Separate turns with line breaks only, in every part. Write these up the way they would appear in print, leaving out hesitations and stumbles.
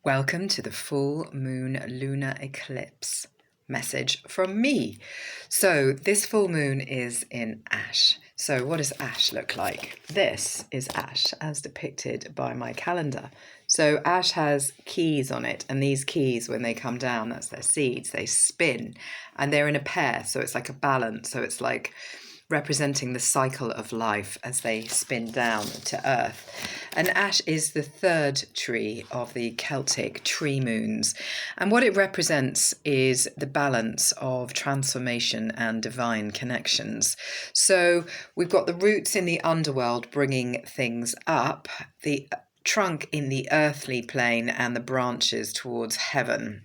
Welcome to the full moon lunar eclipse message from me. So this full moon is in Ash. So what does Ash look like? This is Ash as depicted by my calendar. So Ash has keys on it, and these keys, when they come down, that's their seeds, they spin and they're in a pair. So it's like a balance. So it's like representing the cycle of life as they spin down to earth. And Ash is the third tree of the Celtic tree moons. And what it represents is the balance of transformation and divine connections. So we've got the roots in the underworld bringing things up, the trunk in the earthly plane, and the branches towards heaven.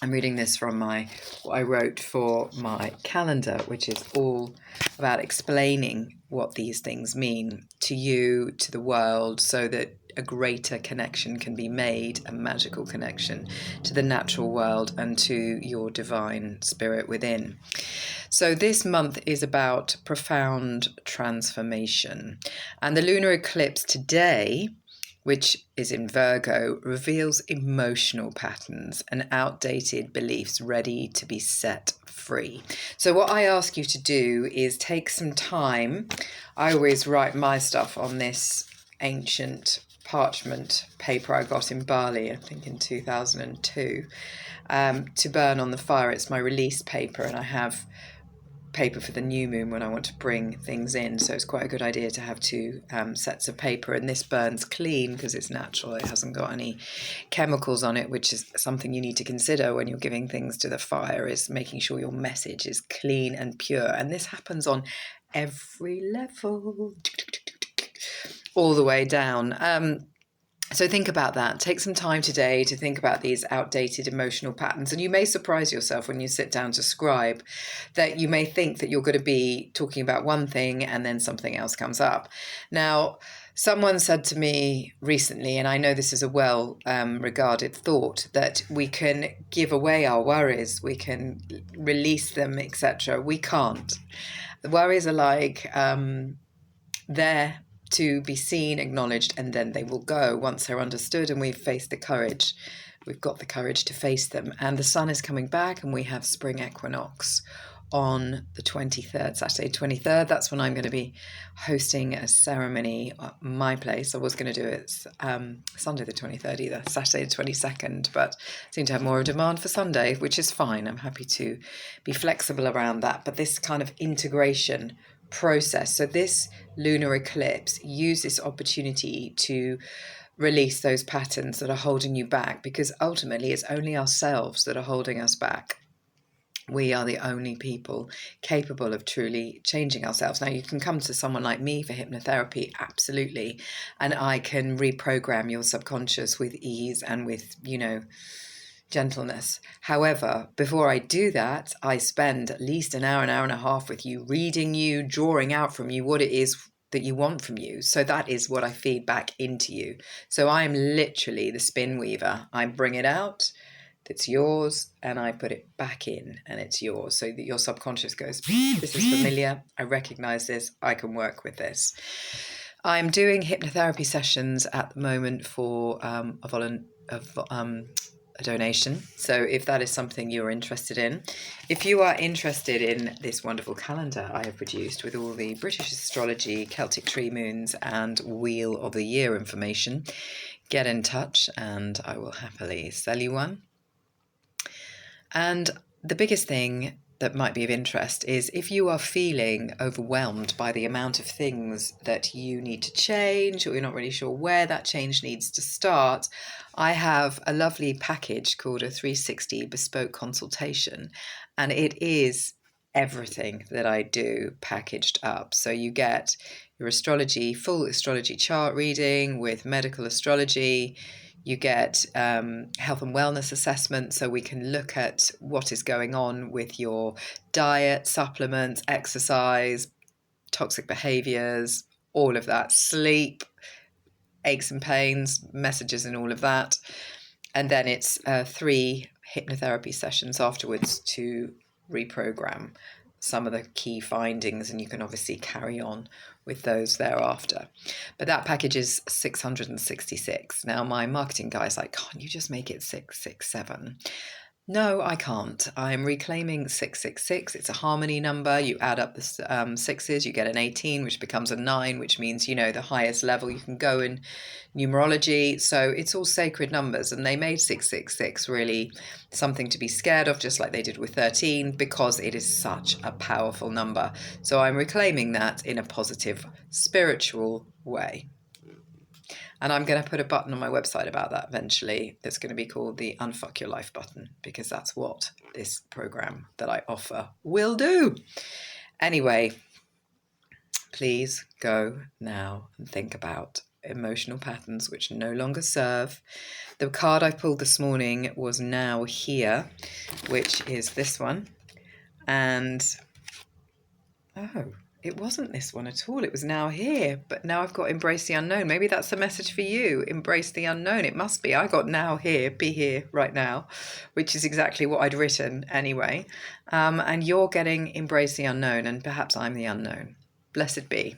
I'm reading this from what I wrote for my calendar, which is all about explaining what these things mean to you, to the world, so that a greater connection can be made, a magical connection to the natural world and to your divine spirit within. So this month is about profound transformation. And the lunar eclipse today, which is in Virgo, reveals emotional patterns and outdated beliefs ready to be set free. So what I ask you to do is take some time. I always write my stuff on this ancient parchment paper I got in Bali, I think in 2002, to burn on the fire. It's my release paper, and I have paper for the new moon when I want to bring things in, so it's quite a good idea to have two sets of paper. And this burns clean because it's natural, it hasn't got any chemicals on it, which is something you need to consider when you're giving things to the fire, is making sure your message is clean and pure. And this happens on every level, all the way down. So think about that. Take some time today to think about these outdated emotional patterns. And you may surprise yourself when you sit down to scribe that you may think that you're going to be talking about one thing and then something else comes up. Now, someone said to me recently, and I know this is a well-regarded thought, that we can give away our worries, we can release them, etc. We can't. The worries are like there to be seen, acknowledged, and then they will go once they're understood and we've faced the courage. We've got the courage to face them. And the sun is coming back, and we have spring equinox on the 23rd, Saturday 23rd. That's when I'm going to be hosting a ceremony at my place. I was going to do it Sunday the 23rd either, Saturday the 22nd, but I seem to have more demand for Sunday, which is fine. I'm happy to be flexible around that. But this kind of integration process, so this lunar eclipse, use this opportunity to release those patterns that are holding you back, because ultimately it's only ourselves that are holding us back. We are the only people capable of truly changing ourselves. Now, you can come to someone like me for hypnotherapy, absolutely, and I can reprogram your subconscious with ease and with, gentleness. However, before I do that, I spend at least an hour and a half with you, reading you, drawing out from you what it is that you want from you. So that is what I feed back into you. So I'm literally the spin weaver. I bring it out, it's yours, and I put it back in, and it's yours, so that your subconscious goes, this is familiar, I recognize this, I can work with this. I'm doing hypnotherapy sessions at the moment for a donation. So if that is something you're interested in, if you are interested in this wonderful calendar I have produced with all the British astrology, Celtic tree moons, and Wheel of the Year information, get in touch and I will happily sell you one. And the biggest thing that might be of interest is if you are feeling overwhelmed by the amount of things that you need to change, or you're not really sure where that change needs to start, I have a lovely package called a 360 Bespoke Consultation, and it is everything that I do packaged up. So you get your astrology, full astrology chart reading with medical astrology. You get health and wellness assessment, so we can look at what is going on with your diet, supplements, exercise, toxic behaviors, all of that, sleep, aches and pains, messages and all of that. And then it's 3 hypnotherapy sessions afterwards to reprogram. some of the key findings, and you can obviously carry on with those thereafter. But that package is 666. Now my marketing guy's like, can't you just make it 667? No, I can't. I'm reclaiming 666. It's a harmony number. You add up the sixes, you get an 18, which becomes a 9, which means, you know, the highest level you can go in numerology. So it's all sacred numbers, and they made 666 really something to be scared of, just like they did with 13, because it is such a powerful number. So I'm reclaiming that in a positive, spiritual way. And I'm going to put a button on my website about that eventually that's going to be called the Unfuck Your Life button, because that's what this program that I offer will do. Anyway, please go now and think about emotional patterns which no longer serve. The card I pulled this morning was Now Here, which is this one. And, oh, it wasn't this one at all. It was Now Here, but now I've got Embrace the Unknown. Maybe that's the message for you. Embrace the unknown. It must be. I got Now Here, be here right now, which is exactly what I'd written anyway. And you're getting Embrace the Unknown, and perhaps I'm the unknown. Blessed be.